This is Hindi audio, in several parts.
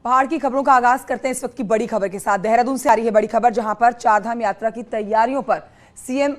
पहाड़ की खबरों का आगाज करते हैं इस वक्त की बड़ी खबर के साथ। देहरादून से आ रही है बड़ी खबर, जहां पर चारधाम यात्रा की तैयारियों पर सीएम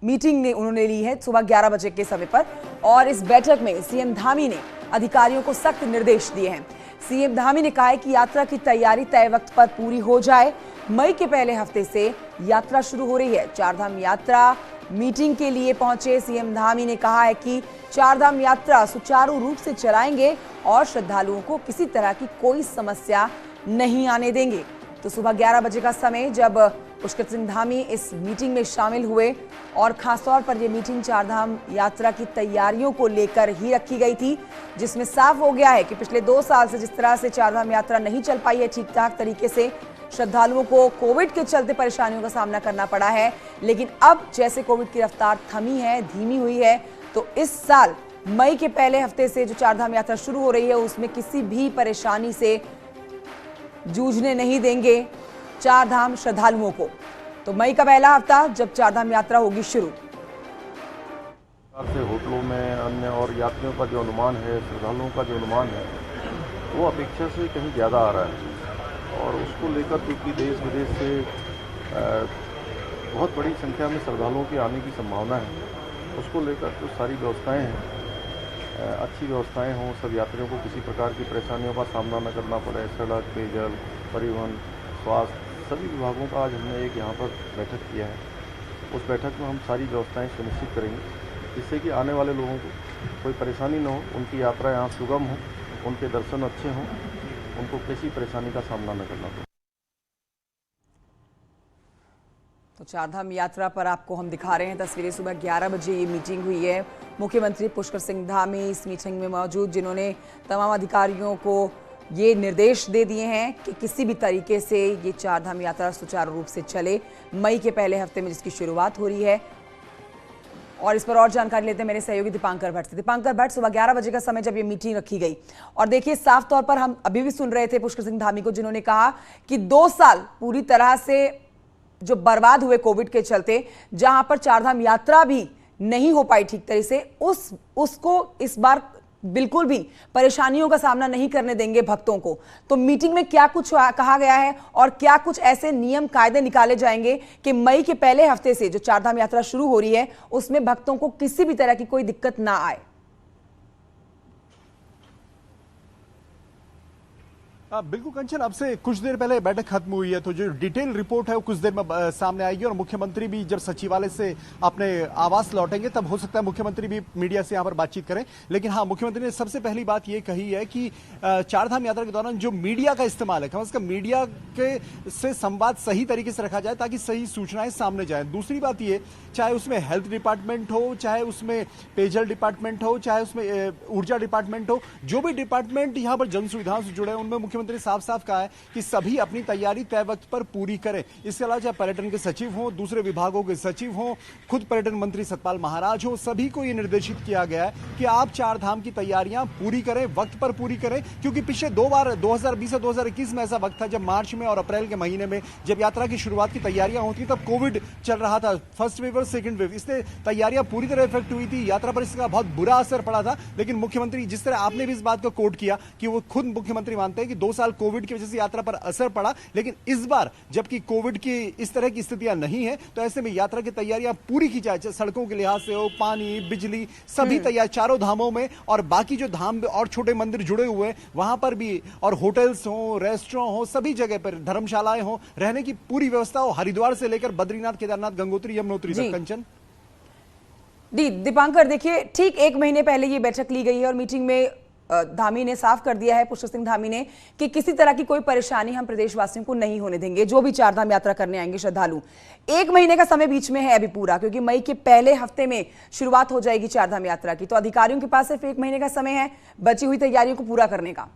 मीटिंग उन्होंने ली है सुबह 11 बजे के समय पर। और इस बैठक में सीएम धामी ने अधिकारियों को सख्त निर्देश दिए हैं। सीएम धामी ने कहा है कि यात्रा की तैयारी तय वक्त पर पूरी हो जाए। मई के पहले हफ्ते से यात्रा शुरू हो रही है। चारधाम यात्रा मीटिंग के लिए पहुंचे सीएम धामी ने कहा है कि चारधाम यात्रा सुचारू रूप से चलाएंगे और श्रद्धालुओं को किसी तरह की कोई समस्या नहीं आने देंगे। तो सुबह 11 बजे का समय जब पुष्कर सिंह धामी इस मीटिंग में शामिल हुए और खासतौर पर यह मीटिंग चारधाम यात्रा की तैयारियों को लेकर ही रखी गई थी, जिसमें साफ हो गया है कि पिछले 2 साल से जिस तरह से चारधाम यात्रा नहीं चल पाई है ठीक ठाक तरीके से, श्रद्धालुओं को कोविड के चलते परेशानियों का सामना करना पड़ा है। लेकिन अब जैसे कोविड की रफ्तार थमी है, धीमी हुई है, तो इस साल मई के पहले हफ्ते से जो चारधाम यात्रा शुरू हो रही है उसमें किसी भी परेशानी से जूझने नहीं देंगे चारधाम श्रद्धालुओं को। तो मई का पहला हफ्ता जब चारधाम यात्रा होगी शुरू, से होटलों में अन्य और यात्रियों का जो अनुमान है, श्रद्धालुओं का जो अनुमान है, वो अपेक्षा से कहीं ज़्यादा आ रहा है। और उसको लेकर क्योंकि देश विदेश से बहुत बड़ी संख्या में श्रद्धालुओं के आने की संभावना है, उसको लेकर जो सारी व्यवस्थाएं हैं, अच्छी व्यवस्थाएं हों, सब यात्रियों को किसी प्रकार की परेशानियों का सामना न करना पड़े। सड़क, पेयजल, परिवहन, स्वास्थ्य, सभी विभागों का आज हमने एक यहाँ पर बैठक किया है। उस बैठक में हम सारी व्यवस्थाएं सुनिश्चित करेंगे, जिससे कि आने वाले लोगों को कोई परेशानी न हो, उनकी यात्रा यहाँ सुगम हो, उनके दर्शन अच्छे हों, उनको किसी परेशानी का सामना न करना पड़े। तो चारधाम यात्रा पर आपको हम दिखा रहे हैं तस्वीरें। सुबह 11 बजे ये मीटिंग हुई है। मुख्यमंत्री पुष्कर सिंह धामी इस मीटिंग में मौजूद, जिन्होंने तमाम अधिकारियों को ये निर्देश दे दिए हैं कि किसी भी तरीके से ये चारधाम यात्रा सुचारू रूप से चले। मई के पहले हफ्ते में जिसकी शुरुआत हो रही है। और इस पर और जानकारी लेते हैं मेरे सहयोगी दीपांकर भट्ट से। दीपांकर भट्ट, सुबह 11 बजे का समय जब ये मीटिंग रखी गई, और देखिए साफ तौर पर हम अभी भी सुन रहे थे पुष्कर सिंह धामी को, जिन्होंने कहा कि 2 साल पूरी तरह से जो बर्बाद हुए कोविड के चलते, जहां पर चारधाम यात्रा भी नहीं हो पाई ठीक तरह से, उसको इस बार बिल्कुल भी परेशानियों का सामना नहीं करने देंगे भक्तों को। तो मीटिंग में क्या कुछ कहा गया है और क्या कुछ ऐसे नियम कायदे निकाले जाएंगे कि मई के पहले हफ्ते से जो चारधाम यात्रा शुरू हो रही है उसमें भक्तों को किसी भी तरह की कोई दिक्कत ना आए? बिल्कुल कंचन, अब से कुछ देर पहले बैठक खत्म हुई है, तो जो डिटेल रिपोर्ट है वो कुछ देर में सामने आएगी। और मुख्यमंत्री भी जब सचिवालय से अपने आवास लौटेंगे तब हो सकता है मुख्यमंत्री भी मीडिया से यहां पर बातचीत करें। लेकिन हाँ, मुख्यमंत्री ने सबसे पहली बात ये कही है कि चारधाम यात्रा के दौरान जो मीडिया का इस्तेमाल है, कम से कम मीडिया के से संवाद सही तरीके से रखा जाए ताकि सही सूचनाएं सामने जाए। दूसरी बात ये, चाहे उसमें हेल्थ डिपार्टमेंट हो, चाहे उसमें पेयजल डिपार्टमेंट हो, चाहे उसमें ऊर्जा डिपार्टमेंट हो, जो भी डिपार्टमेंट यहां पर जन सुविधाओं से जुड़े हैं, उनमें मुख्यमंत्री साफ साफ कहा है कि सभी अपनी तैयारी तय वक्त पर पूरी करें। इसके अलावा चाहे पर्यटन के सचिव हों, दूसरे विभागों के सचिव हों, खुद पर्यटन मंत्री सतपाल महाराज हो, सभी को यह निर्देशित किया गया है कि आप चारधाम की तैयारियां पूरी करें, वक्त पर पूरी करें। क्योंकि पिछले 2 बार 2020 और 2021 में ऐसा वक्त था जब मार्च में और अप्रैल के महीने में जब यात्रा की शुरुआत की तैयारियां होती तब कोविड चल रहा था, फर्स्ट वेव और सेकंड वेव, इससे तैयारियां पूरी तरह इफेक्ट हुई थी, यात्रा पर इसका बहुत बुरा असर पड़ा था। लेकिन मुख्यमंत्री, जिस तरह आपने भी इस बात को कोट किया कि वो खुद मुख्यमंत्री मानते हैं कि 2 साल कोविड की वजह से यात्रा पर असर पड़ा, लेकिन इस बार जबकि कोविड की इस तरह की स्थितियां नहीं है, तो ऐसे में यात्रा की तैयारियां पूरी की जाए, सड़कों के लिहाज से हो, पानी, बिजली, सभी तैयार चारों धामों में, और बाकी जो धाम और छोटे मंदिर जुड़े हुए वहां पर भी, और होटल्स हो, रेस्टोरेंट हो, सभी जगह पर धर्मशालाएं हो, रहने की पूरी व्यवस्था हो, हरिद्वार से लेकर बद्रीनाथ, केदारनाथ, गंगोत्री, यमुनोत्री तक। कंचन दीपांकर, देखिए ठीक 1 महीने पहले ये बैठक ली गई है और मीटिंग में धामी ने साफ कर दिया है, पुष्कर सिंह धामी ने, कि किसी तरह की कोई परेशानी हम प्रदेशवासियों को नहीं होने देंगे, जो भी चारधाम यात्रा करने आएंगे श्रद्धालु। 1 महीने का समय बीच में है अभी पूरा, क्योंकि मई के पहले हफ्ते में शुरुआत हो जाएगी चारधाम यात्रा की। तो अधिकारियों के पास सिर्फ 1 महीने का समय है बची हुई तैयारियों को पूरा करने का।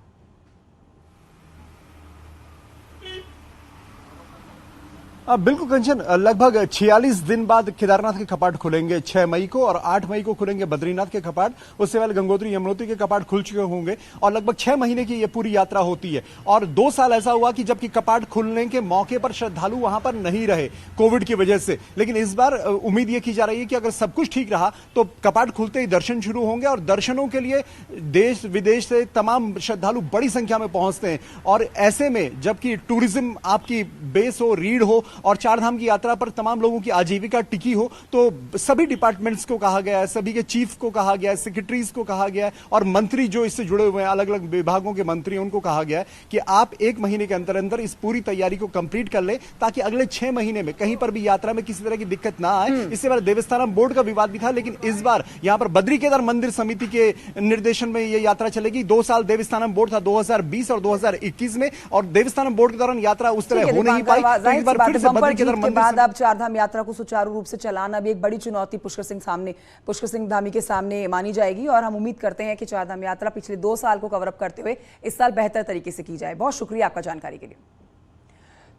बिल्कुल कंचन, लगभग 46 दिन बाद केदारनाथ के कपाट खुलेंगे 6 मई को, और 8 मई को खुलेंगे बद्रीनाथ के कपाट। उससे पहले गंगोत्री यमुनोत्री के कपाट खुल चुके होंगे और लगभग 6 महीने की ये पूरी यात्रा होती है। और 2 साल ऐसा हुआ कि जबकि कपाट खुलने के मौके पर श्रद्धालु वहां पर नहीं रहे कोविड की वजह से, लेकिन इस बार उम्मीद ये की जा रही है कि अगर सब कुछ ठीक रहा तो कपाट खुलते ही दर्शन शुरू होंगे, और दर्शनों के लिए देश विदेश से तमाम श्रद्धालु बड़ी संख्या में पहुंचते हैं। और ऐसे में जबकि टूरिज्म आपकी बेस हो, रीढ़ हो, और चारधाम की यात्रा पर तमाम लोगों की आजीविका टिकी हो, तो सभी डिपार्टमेंट्स को कहा गया है, सभी के चीफ को कहा गया है, सेक्रेटरीज को कहा गया है, और मंत्री जो इससे जुड़े हुए हैं, अलग अलग विभागों के मंत्री, उनको कहा गया है कि आप 1 महीने के अंदर अंदर इस पूरी तैयारी को कंप्लीट कर ले, ताकि अगले 6 महीने में कहीं पर भी यात्रा में किसी तरह की दिक्कत ना आए। इससे पहले देवस्थानम बोर्ड का विवाद भी था, लेकिन इस बार यहां पर बद्री केदार मंदिर समिति के निर्देशन में यह यात्रा चलेगी। 2 साल देवस्थानम बोर्ड था 2020 और 2021 में, और देवस्थानम बोर्ड के दौरान यात्रा उस तरह हो नहीं पाई। तो इस बार फिर से बद्री केदार मंदिर बाद अब चारधाम यात्रा को सुचारू रूप से चलाना भी एक बड़ी चुनौती पुष्कर सिंह धामी के सामने मानी जाएगी, और हम उम्मीद करते हैं कि चारधाम यात्रा पिछले 2 साल को कवर अप करते हुए इस साल बेहतर तरीके से की जाए। बहुत शुक्रिया आपका जानकारी के लिए।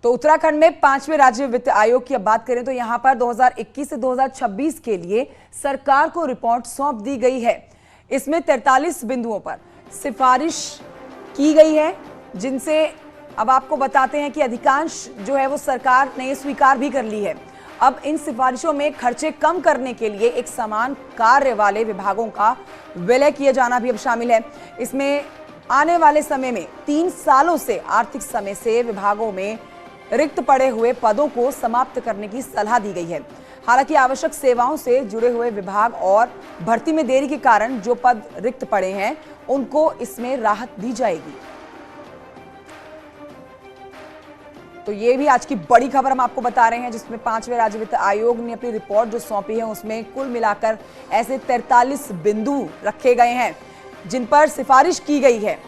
तो उत्तराखंड में 5वें राज्य वित्त आयोग की अब बात करें तो यहां पर 2021 से 2026 के लिए सरकार को रिपोर्ट सौंप दी गई है। इसमें 43 बिंदुओं पर सिफारिश की गई है, जिनसे अब आपको बताते हैं कि अधिकांश जो है वो सरकार ने स्वीकार भी कर ली है। अब इन सिफारिशों में खर्चे कम करने के लिए एक समान कार्य वाले विभागों का विलय किया जाना भी अब शामिल है। इसमें आने वाले समय में 3 सालों से आर्थिक समय से विभागों में रिक्त पड़े हुए पदों को समाप्त करने की सलाह दी गई है। हालांकि आवश्यक सेवाओं से जुड़े हुए विभाग और भर्ती में देरी के कारण जो पद रिक्त पड़े हैं उनको इसमें राहत दी जाएगी। तो ये भी आज की बड़ी खबर हम आपको बता रहे हैं, जिसमें 5वें राज्य वित्त आयोग ने अपनी रिपोर्ट जो सौंपी है उसमें कुल मिलाकर ऐसे 43 बिंदु रखे गए हैं जिन पर सिफारिश की गई है।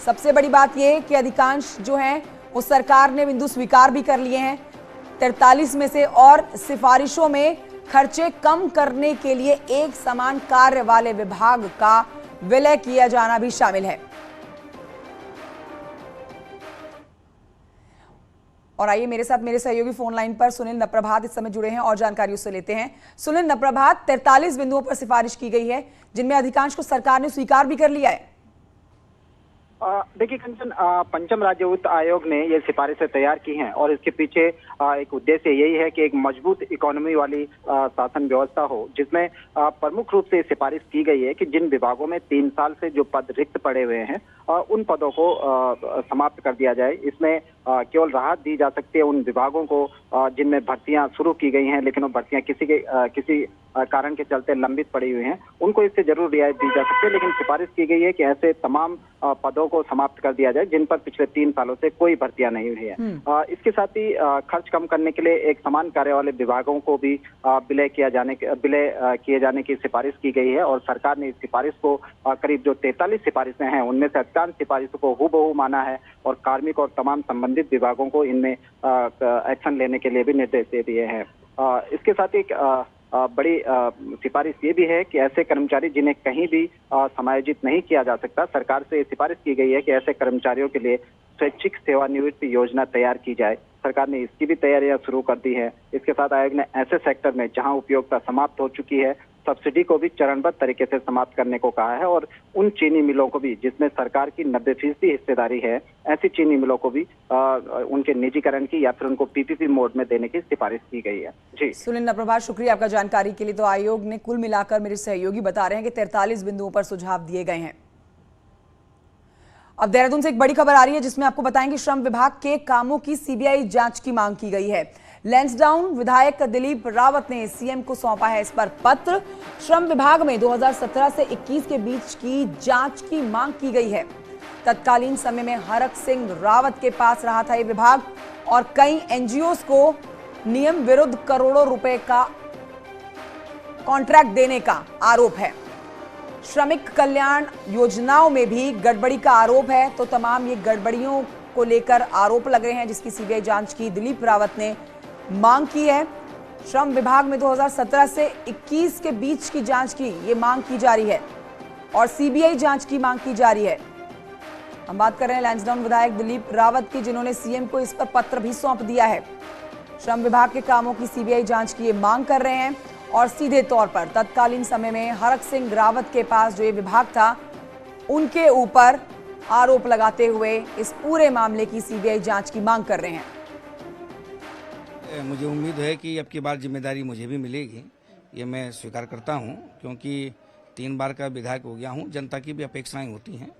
सबसे बड़ी बात यह कि अधिकांश जो है वो सरकार ने बिंदु स्वीकार भी कर लिए हैं 43 में से, और सिफारिशों में खर्चे कम करने के लिए एक समान कार्य वाले विभाग का विलय किया जाना भी शामिल है। और आइए मेरे साथ मेरे सहयोगी फोन लाइन पर सुनील नप्रभात इस समय जुड़े हैं और जानकारी उससे लेते हैं। सुनील नप्रभात, 43 बिंदुओं पर सिफारिश की गई है जिनमें अधिकांश को सरकार ने स्वीकार भी कर लिया है। देखिए कंचन, पंचम राज्य वित्त आयोग ने ये सिफारिशें तैयार की हैं, और इसके पीछे एक उद्देश्य यही है कि एक मजबूत इकोनॉमी वाली शासन व्यवस्था हो, जिसमें प्रमुख रूप से सिफारिश की गई है कि जिन विभागों में 3 साल से जो पद रिक्त पड़े हुए हैं उन पदों को समाप्त कर दिया जाए। इसमें केवल राहत दी जा सकती है उन विभागों को जिनमें भर्तियां शुरू की गई हैं, लेकिन वो भर्तियां किसी कारण के चलते लंबित पड़ी हुई हैं, उनको इससे जरूर रियायत दी जा सकती है। लेकिन सिफारिश की गई है कि ऐसे तमाम पदों को समाप्त कर दिया जाए जिन पर पिछले 3 सालों से कोई भर्तियां नहीं हुई है। इसके साथ ही खर्च कम करने के लिए एक समान कार्य वाले विभागों को भी विलय किए जाने की सिफारिश की गई है, और सरकार ने इस सिफारिश को करीब जो 43 सिफारिशें हैं उनमें से अधिकांश सिफारिशों को हूबहू माना है, और कार्मिक और तमाम संबंधित विभागों को इनमें एक्शन लेने के लिए भी निर्देश दे दिए हैं। इसके साथ एक बड़ी सिफारिश ये भी है कि ऐसे कर्मचारी जिन्हें कहीं भी समायोजित नहीं किया जा सकता, सरकार से सिफारिश की गई है कि ऐसे कर्मचारियों के लिए स्वैच्छिक सेवानिवृत्ति योजना तैयार की जाए। सरकार ने इसकी भी तैयारियां शुरू कर दी है। इसके साथ आयोग ने ऐसे सेक्टर में जहां उपयोगिता समाप्त हो चुकी है सब्सिडी को भी चरणबद्ध तरीके से समाप्त करने को कहा है, और उन चीनी मिलों को भी जिसमें सरकार की 90% हिस्सेदारी है, ऐसी चीनी मिलों को भी उनके निजीकरण की या फिर उनको पीपीपी मोड में देने की सिफारिश की गई है। जी सुनील नप्रभात, शुक्रिया आपका जानकारी के लिए। तो आयोग ने कुल मिलाकर, मेरे सहयोगी बता रहे हैं कि 43 बिंदुओं पर सुझाव दिए गए हैं। अब देहरादून से एक बड़ी खबर आ रही है जिसमें आपको बताएंगे श्रम विभाग के कामों की सीबीआई जांच की मांग की गई है। लैंसडाउन विधायक दिलीप रावत ने सीएम को सौंपा है इस पर पत्र। श्रम विभाग में 2017 से 21 के बीच की जांच की मांग की गई है। तत्कालीन समय में हरक सिंह रावत के पास रहा था ये विभाग, और कई एनजीओज को नियम विरुद्ध करोड़ों रुपए का कॉन्ट्रैक्ट देने का आरोप है। श्रमिक कल्याण योजनाओं में भी गड़बड़ी का आरोप है। तो तमाम ये गड़बड़ियों को लेकर आरोप लग रहे हैं जिसकी सीबीआई जांच की दिलीप रावत ने मांग की है। श्रम विभाग में 2017 से 21 के बीच की जांच की ये मांग की जा रही है, और सीबीआई जांच की मांग की जा रही है। हम बात कर रहे हैं लैंसडाउन विधायक दिलीप रावत की, जिन्होंने सीएम को इस पर पत्र भी सौंप दिया है। श्रम विभाग के कामों की सीबीआई जांच की ये मांग कर रहे हैं और सीधे तौर पर तत्कालीन समय में हरक सिंह रावत के पास जो ये विभाग था उनके ऊपर आरोप लगाते हुए इस पूरे मामले की सीबीआई जांच की मांग कर रहे हैं। मुझे उम्मीद है कि अब की बार जिम्मेदारी मुझे भी मिलेगी, ये मैं स्वीकार करता हूं, क्योंकि 3 बार का विधायक हो गया हूं। जनता की भी अपेक्षाएं होती हैं,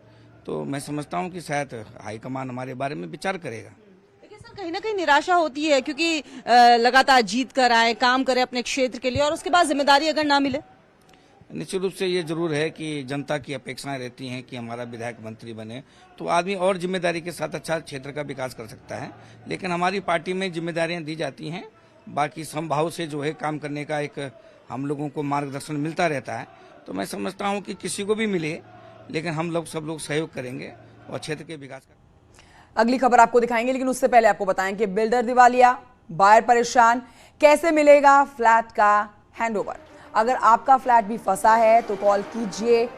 तो मैं समझता हूं कि शायद हाईकमान हमारे बारे में विचार करेगा। देखिए सर, कहीं ना कहीं निराशा होती है क्योंकि लगातार जीत कर आए, काम करे अपने क्षेत्र के लिए और उसके बाद जिम्मेदारी अगर ना मिले। निश्चित रूप से ये जरूर है कि जनता की अपेक्षाएं रहती हैं कि हमारा विधायक मंत्री बने तो आदमी और जिम्मेदारी के साथ अच्छा क्षेत्र का विकास कर सकता है, लेकिन हमारी पार्टी में जिम्मेदारियां दी जाती हैं, बाकी समभाव से जो है काम करने का एक हम लोगों को मार्गदर्शन मिलता रहता है। तो मैं समझता हूं कि किसी को भी मिले, लेकिन हम लोग सब लोग सहयोग करेंगे और क्षेत्र के विकास का। अगली खबर आपको दिखाएंगे, लेकिन उससे पहले आपको बताएं कि बिल्डर दिवालिया, बायर परेशान, कैसे मिलेगा फ्लैट का हैंडओवर। अगर आपका फ्लैट भी फंसा है तो कॉल कीजिए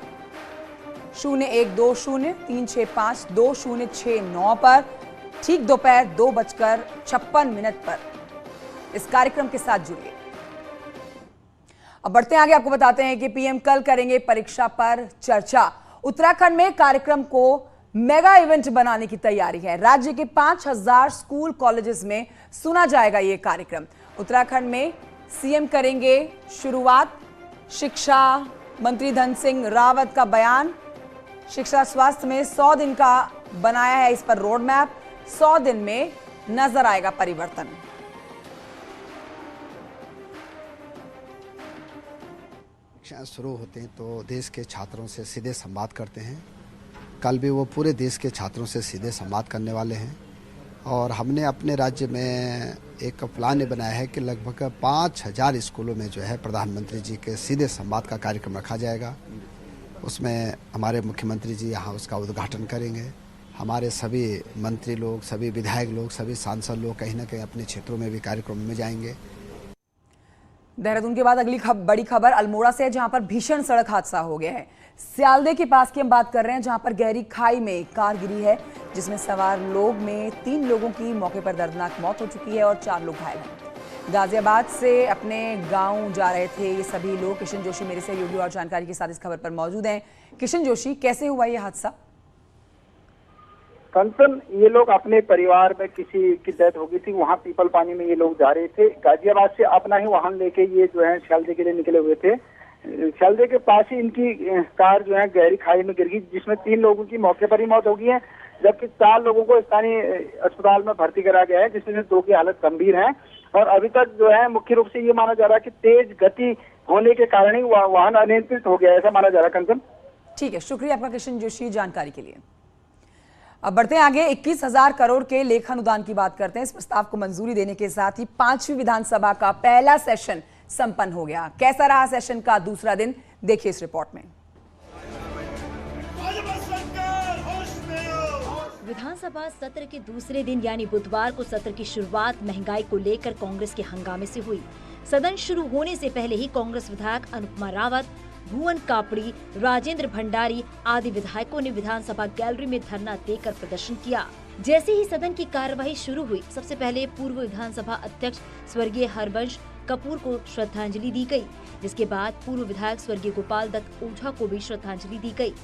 012036522069 पर ठीक दोपहर 2:56 पर इस कार्यक्रम के साथ जुड़िए। अब बढ़ते हैं आगे, आपको बताते हैं कि पीएम कल करेंगे परीक्षा पर चर्चा। उत्तराखंड में कार्यक्रम को मेगा इवेंट बनाने की तैयारी है। राज्य के 5000 स्कूल कॉलेजेस में सुना जाएगा ये कार्यक्रम। उत्तराखंड में सीएम करेंगे शुरुआत। शिक्षा मंत्री धन सिंह रावत का बयान, शिक्षा स्वास्थ्य में 100 दिन का बनाया है इस पर रोड मैप, 100 दिन में नजर आएगा परिवर्तन। परीक्षाएं शुरू होते हैं तो देश के छात्रों से सीधे संवाद करते हैं। कल भी वो पूरे देश के छात्रों से सीधे संवाद करने वाले हैं और हमने अपने राज्य में एक प्लान बनाया है कि लगभग 5000 स्कूलों में जो है प्रधानमंत्री जी के सीधे संवाद का कार्यक्रम रखा जाएगा। उसमें हमारे मुख्यमंत्री जी यहाँ उसका उद्घाटन करेंगे। हमारे सभी मंत्री लोग, सभी विधायक लोग, सभी सांसद लोग कहीं ना कहीं अपने क्षेत्रों में भी कार्यक्रम में जाएंगे। देहरादून के बाद अगली बड़ी खबर अल्मोड़ा से है, जहां पर भीषण सड़क हादसा हो गया है। सियालदे के पास की हम बात कर रहे हैं, जहां पर गहरी खाई में कार गिरी है, जिसमें सवार लोग में 3 लोगों की मौके पर दर्दनाक मौत हो चुकी है और 4 लोग घायल हैं। गाजियाबाद से अपने गांव जा रहे थे ये सभी लोग। किशन जोशी मेरे सहयोगी और जानकारी के साथ इस खबर पर मौजूद हैं। किशन जोशी, कैसे हुआ ये हादसा? कंचन, ये लोग अपने परिवार में किसी की डेथ हो गई थी, वहाँ पीपल पानी में ये लोग जा रहे थे। गाजियाबाद से अपना ही वाहन लेके ये जो है सियालदे के लिए निकले हुए थे। सियालदे के पास ही इनकी कार जो है गहरी खाई में गिर गई, जिसमें 3 लोगों की मौके पर ही मौत हो गई है, जबकि 4 लोगों को स्थानीय अस्पताल में भर्ती करा गया है, जिसमें से 2 की हालत गंभीर है। और अभी तक जो है मुख्य रूप से ये माना जा रहा है कि तेज गति होने के कारण ही वाहन अनियंत्रित हो गया, ऐसा माना जा रहा है। कंचन, ठीक है, शुक्रिया आपका किशन जोशी जानकारी के लिए। अब बढ़ते हैं आगे, 21,000 करोड़ के लेखानुदान की बात करते हैं। इस प्रस्ताव को मंजूरी देने के साथ ही 5वीं विधानसभा का पहला सेशन संपन्न हो गया। कैसा रहा सेशन का दूसरा दिन, देखिए इस रिपोर्ट में। विधानसभा सत्र के दूसरे दिन यानी बुधवार को सत्र की शुरुआत महंगाई को लेकर कांग्रेस के हंगामे से हुई। सदन शुरू होने से पहले ही कांग्रेस विधायक अनुपमा रावत, भुवन कापड़ी, राजेंद्र भंडारी आदि विधायकों ने विधानसभा गैलरी में धरना देकर प्रदर्शन किया। जैसे ही सदन की कार्यवाही शुरू हुई, सबसे पहले पूर्व विधानसभा अध्यक्ष स्वर्गीय हरबंश कपूर को श्रद्धांजलि दी गई, जिसके बाद पूर्व विधायक स्वर्गीय गोपाल दत्त ओझा को भी श्रद्धांजलि दी गई।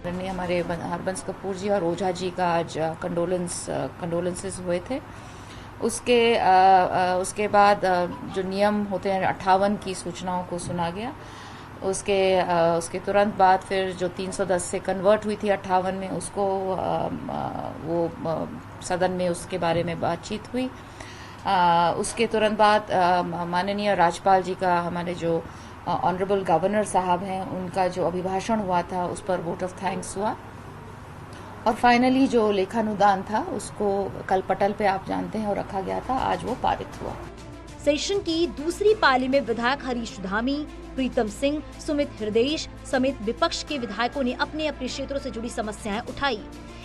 हमारे हरबंश कपूर जी और ओझा जी का आज कंडोलेंसेस हुए थे। उसके बाद जो नियम होते हैं 58 की सूचनाओं को सुना गया। उसके तुरंत बाद फिर जो 310 से कन्वर्ट हुई थी 58 में, उसको वो सदन में उसके बारे में बातचीत हुई। उसके तुरंत बाद माननीय राज्यपाल जी का, हमारे जो ऑनरेबल गवर्नर साहब हैं, उनका जो अभिभाषण हुआ था उस पर वोट ऑफ थैंक्स हुआ। और फाइनली जो लेखानुदान था उसको कल पटल पे आप जानते हैं और रखा गया था, आज वो पारित हुआ। सेशन की दूसरी पाली में विधायक हरीश धामी, प्रीतम सिंह, सुमित हृदयेश समेत विपक्ष के विधायकों ने अपने अपने क्षेत्रों से जुड़ी समस्याएं उठाई।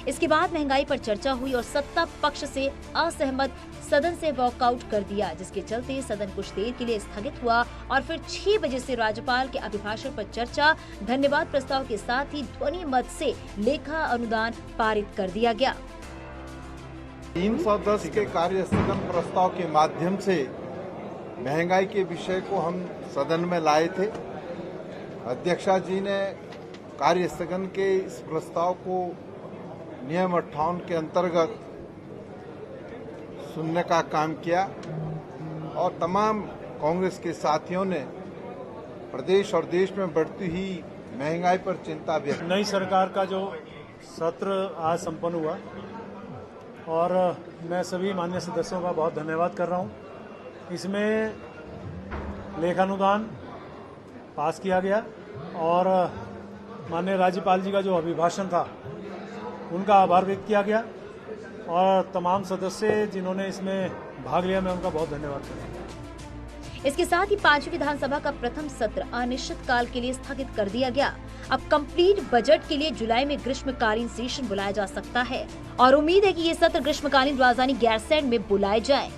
इसके बाद महंगाई पर चर्चा हुई और सत्ता पक्ष से असहमत सदन से वॉकआउट कर दिया, जिसके चलते सदन कुछ देर के लिए स्थगित हुआ और फिर 6 बजे से राज्यपाल के अभिभाषण पर चर्चा, धन्यवाद प्रस्ताव के साथ ही ध्वनि मत से लेखा अनुदान पारित कर दिया गया। 310 के कार्य स्थगन प्रस्ताव के माध्यम से महंगाई के विषय को हम सदन में लाए थे। अध्यक्षा जी ने कार्य स्थगन के इस प्रस्ताव को नियम 58 के अंतर्गत सुनने का काम किया और तमाम कांग्रेस के साथियों ने प्रदेश और देश में बढ़ती हुई महंगाई पर चिंता व्यक्त। नई सरकार का जो सत्र आज संपन्न हुआ और मैं सभी माननीय सदस्यों का बहुत धन्यवाद कर रहा हूं। इसमें लेखानुदान पास किया गया और माननीय राज्यपाल जी का जो अभिभाषण था उनका आभार व्यक्त किया गया और तमाम सदस्य जिन्होंने इसमें भाग लिया मैं उनका बहुत धन्यवाद करता हूं। इसके साथ ही 5वीं विधानसभा का प्रथम सत्र अनिश्चित काल के लिए स्थगित कर दिया गया। अब कंप्लीट बजट के लिए जुलाई में ग्रीष्मकालीन सेशन बुलाया जा सकता है और उम्मीद है कि ये सत्र ग्रीष्मकालीन राजधानी गैरसैंण में बुलाए जाए।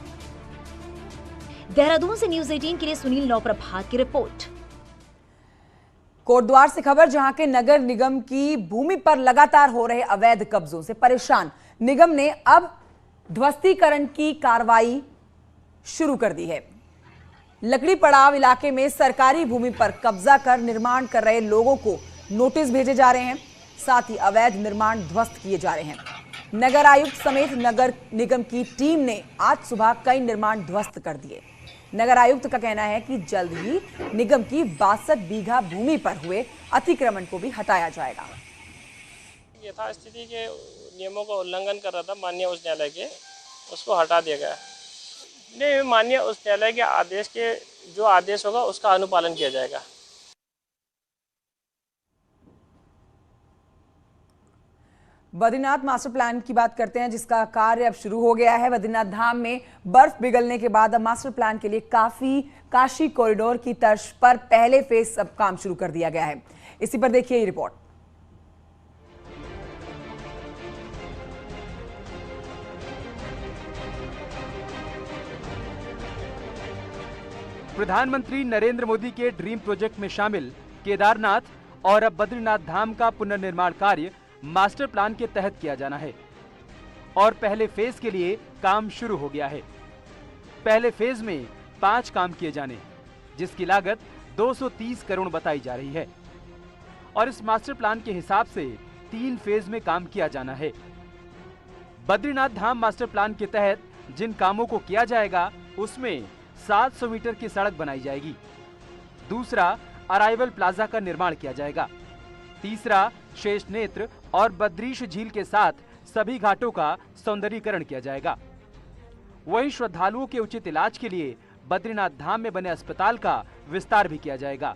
देहरादून से न्यूज 18 के लिए सुनील नौप्रभात की रिपोर्ट। कोटद्वार से खबर, जहां के नगर निगम की भूमि पर लगातार हो रहे अवैध कब्जों से परेशान निगम ने अब ध्वस्तीकरण की कार्रवाई शुरू कर दी है। लकड़ी पड़ाव इलाके में सरकारी भूमि पर कब्जा कर निर्माण कर रहे लोगों को नोटिस भेजे जा रहे हैं, साथ ही अवैध निर्माण ध्वस्त किए जा रहे हैं। नगर आयुक्त समेत नगर निगम की टीम ने आज सुबह कई निर्माण ध्वस्त कर दिए। नगर आयुक्त का कहना है कि जल्द ही निगम की 62 बीघा भूमि पर हुए अतिक्रमण को भी हटाया जाएगा। यथास्थिति के नियमों का उल्लंघन कर रहा था माननीय उच्च न्यायालय के, उसको हटा दिया गया। नहीं, माननीय उच्च न्यायालय के आदेश के जो आदेश होगा उसका अनुपालन किया जाएगा। बद्रीनाथ मास्टर प्लान की बात करते हैं, जिसका कार्य अब शुरू हो गया है। बद्रीनाथ धाम में बर्फ पिघलने के बाद अब मास्टर प्लान के लिए काशी कॉरिडोर की तर्ज पर पहले फेज अब काम शुरू कर दिया गया है। इसी पर देखिए ये रिपोर्ट। प्रधानमंत्री नरेंद्र मोदी के ड्रीम प्रोजेक्ट में शामिल केदारनाथ और अब बद्रीनाथ धाम का पुनर्निर्माण कार्य मास्टर प्लान के तहत किया जाना है और पहले फेज के लिए काम शुरू हो गया है। पहले फेज में 5 काम किए जाने, जिसकी लागत 230 करोड़ बताई जा रही है और इस मास्टर प्लान के हिसाब से 3 फेज में काम किया जाना है। बद्रीनाथ धाम मास्टर प्लान के तहत जिन कामों को किया जाएगा उसमें 700 मीटर की सड़क बनाई जाएगी। दूसरा, अराइवल प्लाजा का निर्माण किया जाएगा। तीसरा, शेष नेत्र और बद्रीश झील के साथ सभी घाटों का सौंदर्यीकरण किया जाएगा। वहीं श्रद्धालुओं के उचित इलाज के लिए बद्रीनाथ धाम में बने अस्पताल का विस्तार भी किया जाएगा।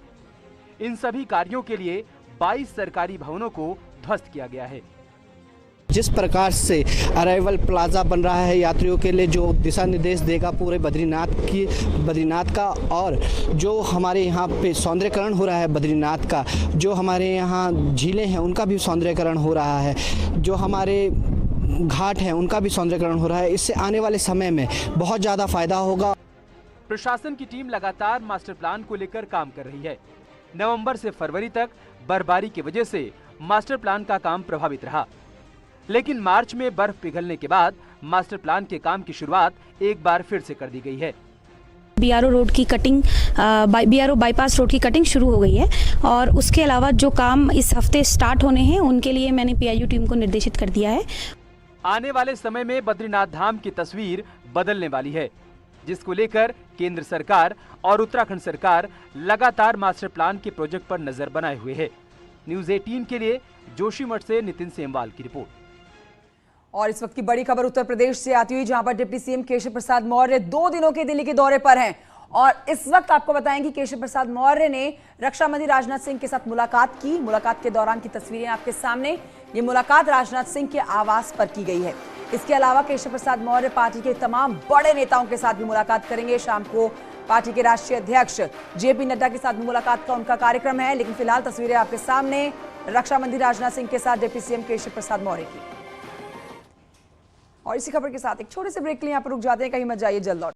इन सभी कार्यों के लिए 22 सरकारी भवनों को ध्वस्त किया गया है। जिस प्रकार से अराइवल प्लाजा बन रहा है यात्रियों के लिए, जो दिशा निर्देश देगा पूरे बद्रीनाथ का, और जो हमारे यहाँ पे सौंदर्यकरण हो रहा है बद्रीनाथ का, जो हमारे यहाँ झीलें हैं उनका भी सौंदर्यकरण हो रहा है, जो हमारे घाट हैं उनका भी सौंदर्यकरण हो रहा है। इससे आने वाले समय में बहुत ज़्यादा फायदा होगा। प्रशासन की टीम लगातार मास्टर प्लान को लेकर काम कर रही है। नवंबर से फरवरी तक बर्फबारी की वजह से मास्टर प्लान का काम प्रभावित रहा, लेकिन मार्च में बर्फ पिघलने के बाद मास्टर प्लान के काम की शुरुआत एक बार फिर से कर दी गई है। बीआरओ रोड की कटिंग, बीआरओ बाईपास रोड की कटिंग शुरू हो गई है और उसके अलावा जो काम इस हफ्ते स्टार्ट होने हैं उनके लिए मैंने पीआईयू टीम को निर्देशित कर दिया है। आने वाले समय में बद्रीनाथ धाम की तस्वीर बदलने वाली है, जिसको लेकर केंद्र सरकार और उत्तराखंड सरकार लगातार मास्टर प्लान के प्रोजेक्ट पर नजर बनाए हुए है। न्यूज 18 के लिए जोशीमठ से नितिन सेमवाल की रिपोर्ट। और इस वक्त की बड़ी खबर उत्तर प्रदेश से आती हुई, जहां पर डिप्टी सीएम केशव प्रसाद मौर्य 2 दिनों के दिल्ली के दौरे पर हैं और इस वक्त आपको बताएंगे केशव प्रसाद मौर्य ने रक्षा मंत्री राजनाथ सिंह के साथ मुलाकात की। मुलाकात के दौरान की तस्वीरें आपके सामने। ये मुलाकात राजनाथ सिंह के आवास पर की गई है। इसके अलावा केशव प्रसाद मौर्य पार्टी के तमाम बड़े नेताओं के साथ भी मुलाकात करेंगे। शाम को पार्टी के राष्ट्रीय अध्यक्ष जेपी नड्डा के साथ भी मुलाकात का उनका कार्यक्रम है, लेकिन फिलहाल तस्वीरें आपके सामने रक्षा मंत्री राजनाथ सिंह के साथ डिप्टी सीएम केशव प्रसाद मौर्य की। और इसी खबर के साथ एक छोटे से ब्रेक के लिए यहाँ पर रुक जाते हैं, कहीं मत जाइए, जल्द लौट